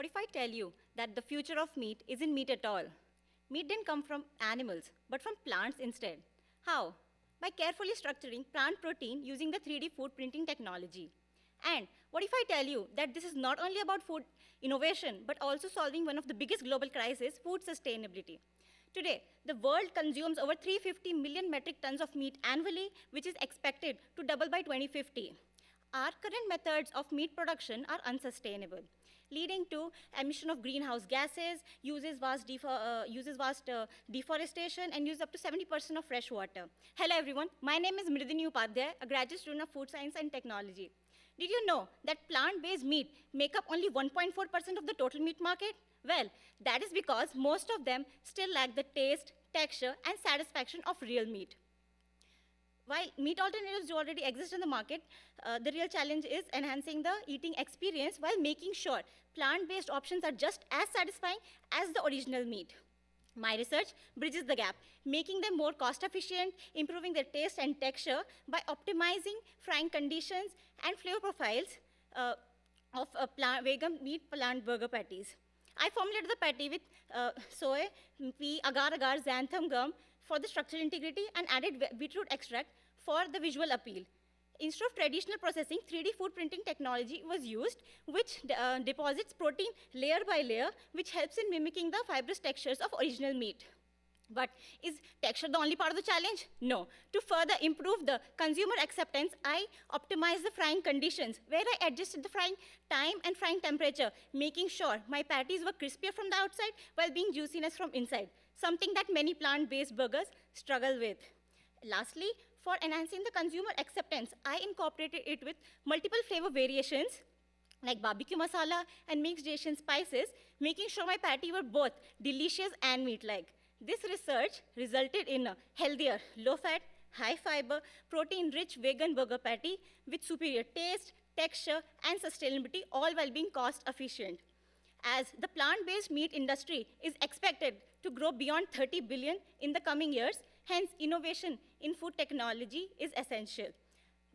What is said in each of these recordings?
What if I tell you that the future of meat isn't meat at all? Meat didn't come from animals, but from plants instead. How? By carefully structuring plant protein using the 3D food printing technology. And what if I tell you that this is not only about food innovation, but also solving one of the biggest global crises, food sustainability? Today, the world consumes over 350 million metric tons of meat annually, which is expected to double by 2050. Our current methods of meat production are unsustainable, leading to emission of greenhouse gases, uses vast deforestation, and use up to 70% of fresh water. Hello everyone, my name is Mridini Upadhyay, a graduate student of food science and technology. Did you know that plant-based meat make up only 1.4% of the total meat market? Well, that is because most of them still lack the taste, texture, and satisfaction of real meat. While meat alternatives do already exist in the market, the real challenge is enhancing the eating experience while making sure plant-based options are just as satisfying as the original meat. My research bridges the gap, making them more cost-efficient, improving their taste and texture by optimizing frying conditions and flavor profiles of vegan meat plant burger patties. I formulated the patty with soy, pea, agar-agar, xanthan gum for the structural integrity and added beetroot extract for the visual appeal. Instead of traditional processing, 3D food printing technology was used, which deposits protein layer by layer, which helps in mimicking the fibrous textures of original meat. But is texture the only part of the challenge? No. To further improve the consumer acceptance, I optimized the frying conditions, where I adjusted the frying time and frying temperature, making sure my patties were crispier from the outside while being juiciness from inside, something that many plant-based burgers struggle with. Lastly, for enhancing the consumer acceptance, I incorporated it with multiple flavor variations like barbecue masala and mixed Asian spices, making sure my patty were both delicious and meat-like. This research resulted in a healthier, low-fat, high-fiber, protein-rich vegan burger patty with superior taste, texture, and sustainability, all while being cost-efficient. As the plant-based meat industry is expected to grow beyond 30 billion in the coming years, hence innovation in food technology is essential.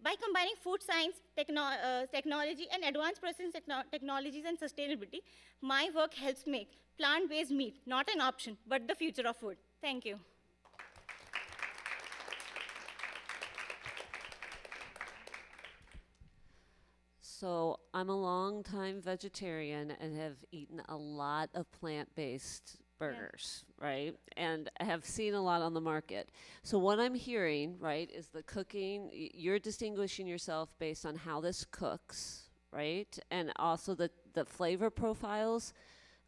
By combining food science, technology, and advanced processing technologies and sustainability, my work helps make plant-based meat not an option, but the future of food. Thank you. So I'm a long-time vegetarian and have eaten a lot of plant-based burgers, right? And I have seen a lot on the market. So what I'm hearing, right, is the cooking, you're distinguishing yourself based on how this cooks, right? And also the flavor profiles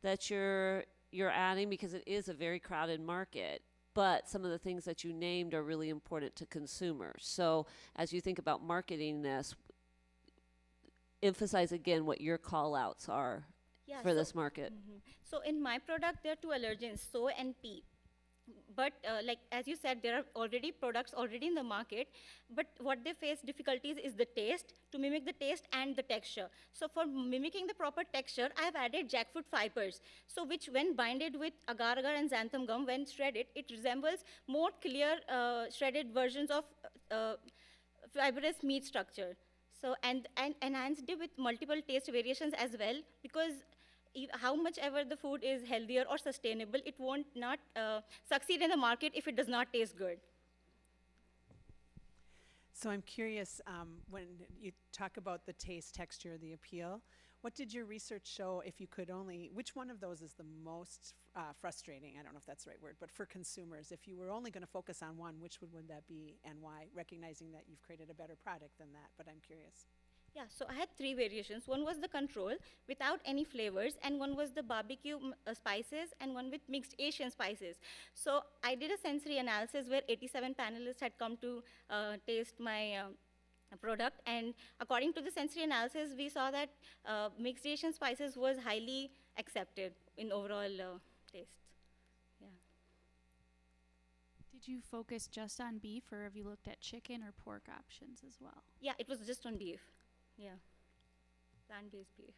that you're adding, because it is a very crowded market. But some of the things that you named are really important to consumers. So as you think about marketing this, emphasize again what your call outs are for this market. So in my product, there are two allergens, soy and pea. But like as you said, there are already products already in the market, but what they face difficulties is the taste, to mimic the taste and the texture. So for mimicking the proper texture, I have added jackfruit fibers, so which when binded with agar-agar and xanthan gum, when shredded, it resembles more clear shredded versions of fibrous meat structure. So and enhanced it with multiple taste variations as well, because how much ever the food is healthier or sustainable, it won't not succeed in the market if it does not taste good. So I'm curious, when you talk about the taste, texture, the appeal, what did your research show, if you could only, which one of those is the most frustrating? I don't know if that's the right word, but for consumers, if you were only going to focus on one, which would that be and why, recognizing that you've created a better product than that, but I'm curious. Yeah, so I had three variations. One was the control without any flavors, and one was the barbecue spices, and one with mixed Asian spices. So I did a sensory analysis where 87 panelists had come to taste my product, and according to the sensory analysis, we saw that mixed Asian spices was highly accepted in overall taste. Yeah. Did you focus just on beef, or have you looked at chicken or pork options as well? Yeah, it was just on beef. Yeah, plant-based beef.